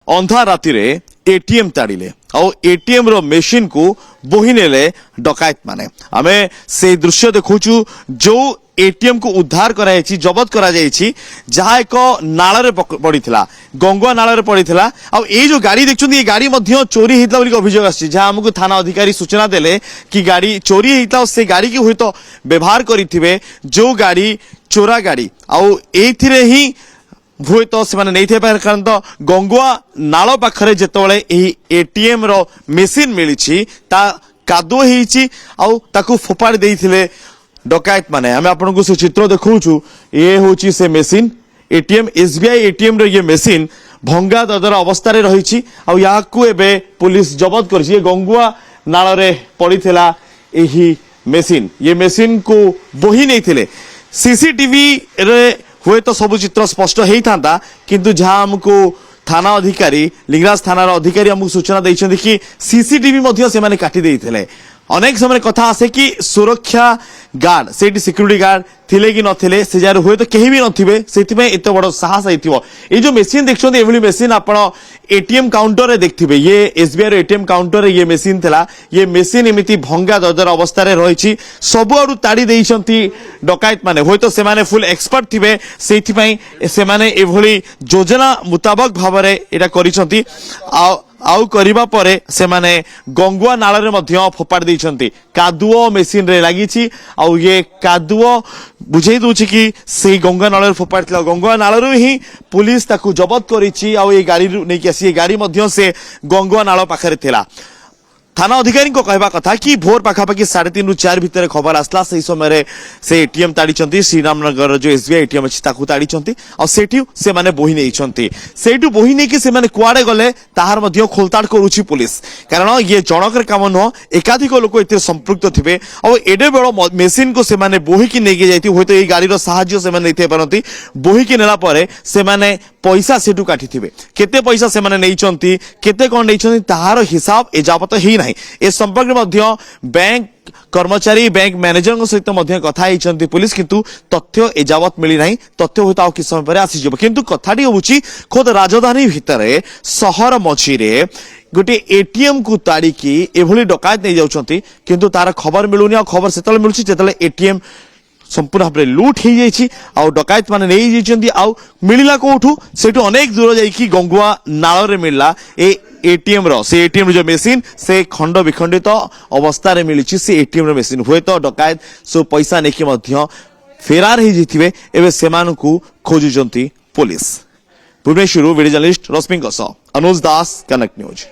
अंधा राति रे एटीएम ताड़िले और एटीएम रो मशीन को बोही नेले डकायत माने आमे से दृश्य देखुचु जो एटीएम को उद्धार कराई जबत करा जहाँ एक नाल पड़ता गंगुआ नाल पड़ता आ जो गाड़ी देखते ये गाड़ी चोरी होता अभियोग आमको थाना अधिकारी सूचना देले कि गाड़ी चोरी होता से गाड़ी की हुई तो व्यवहार करेंगे जो गाड़ी चोरा गाड़ी आउ ही हुए तो से नहीं कारण तो गंगुआ नाल पाखरे जितेबाला एटीएम रो मेसीन मिली कादुओ हो फोपाड़ी देते डकायत माने आम आपको से चित्र देखु ये हूँ से मेसीन एटीएम एसबीआई एटीएम रो ये मेसीन भंगा ददर अवस्था रही पुलिस जबत कर गंगुआ नाल रे पड़ीला यही मेसीन ये मेसीन को बोही नहीं सीसीटीवी रे हुए तो सब चित्र स्पष्ट होता किंतु जहाँ आमको थाना अधिकारी लिंगराज थाना अधिकारी आमको सूचना देते कि सीसीटीवी से काटी देते अनेक समय कथा आसे कि सुरक्षा गार्ड से सिक्यूरिटी गार्ड थिले कि नथिले से जार हुए तो कहीं भी नथिबे सेति एत बड़ साहस आइथिबो ये जो मेसीन देखछन एभली मेसीन आपण एटीएम काउंटर रे देखथिबे ये एसबीआई एटीएम काउंटर रे ये मेसीन थला ये मेसीन एमिति भंगा ददर अवस्था रे रहिछि सबु आडू ताड़ी देइछंती डकायत माने होय तो से माने फुल एक्सपर्ट थिबे सेति पई से माने एभली योजना मुताबिक भाबरे एटा करिसंती आउ करिबा परे से माने गंगुआ नाल रे मध्य फोपाड़ देइछंती कादुओ मेसीन रे लागिछि आउ ये कादुओ बुझे दूची कि से गंगा नाल रे फोपाड़िला गंगुआ नाल रे ही पुलिस ताकू जबत करिछि आउ ये गाड़ी नै कि आसी गाड़ी मध्य से गंगुआ नाल पाखरे थिला थाना अधिकारी को कहवा कथा कि भोर पाखापाखि 3:30 रु 4 भितर खबर आसला से समय से एटीएम ताड़ी श्रीरामनगर जो एसबीआई एटीएम अच्छी ताकू ताड़ी सेठी से माने बोही नहीं सेठू बोही नहीं कि से माने कुआड़े गले ताहार मध्य खोलताड़ करुछि पुलिस कारण ये जनकर काम नुह एकाधिक लोक एते संपृक्त थिबे और एडे बड़ मेसीन को से माने बोही की नेगे जाइति होय तो ये गाड़ी रो सहाय्य से माने नै पारंती बोही की नेला परे से माने पैसा सेठू काटिथिबे केते पैसा से माने नैचंती केते कोन नैचंती ताहार हिसाब एजावत ही नाही ए संपर्क मध्य बैंक कर्मचारी बैंक मैनेजर सहित कथा होती पुलिस किंतु तथ्य एजावत मिली ना तथ्य हुए तो किस समय पर आसीज किंतु कथाटी हूँ खुद राजधानी भितर सहर मझीरे गोटे एटीएम को ताड़िकी एभली डकायत नहीं जाउछंती किंतु तार खबर मिलूनी आ खबर सेतले मिलुछि जेतले एटीएम संपूर्ण भाव लुट हो जाए डकायत माने नहीं जाइछंती आ मिलला कोठू सेठू अनेक दूर जाइकी गंगुआ नाल रे मिलला एटीएम रो से एटीएम जो मेसीन से खंड विखंडित अवस्था रे मिली से एटीएम रो मेसीन हुए तो डकायत सब पैसा नेकी मध्य फेरार हो जाइथिबे एबे सेमानकू खोजुचंती पुलिस भुवनेश्वर वीडियो जर्नलिस्ट रश्मि अनुज दास कनेक्ट न्यूज।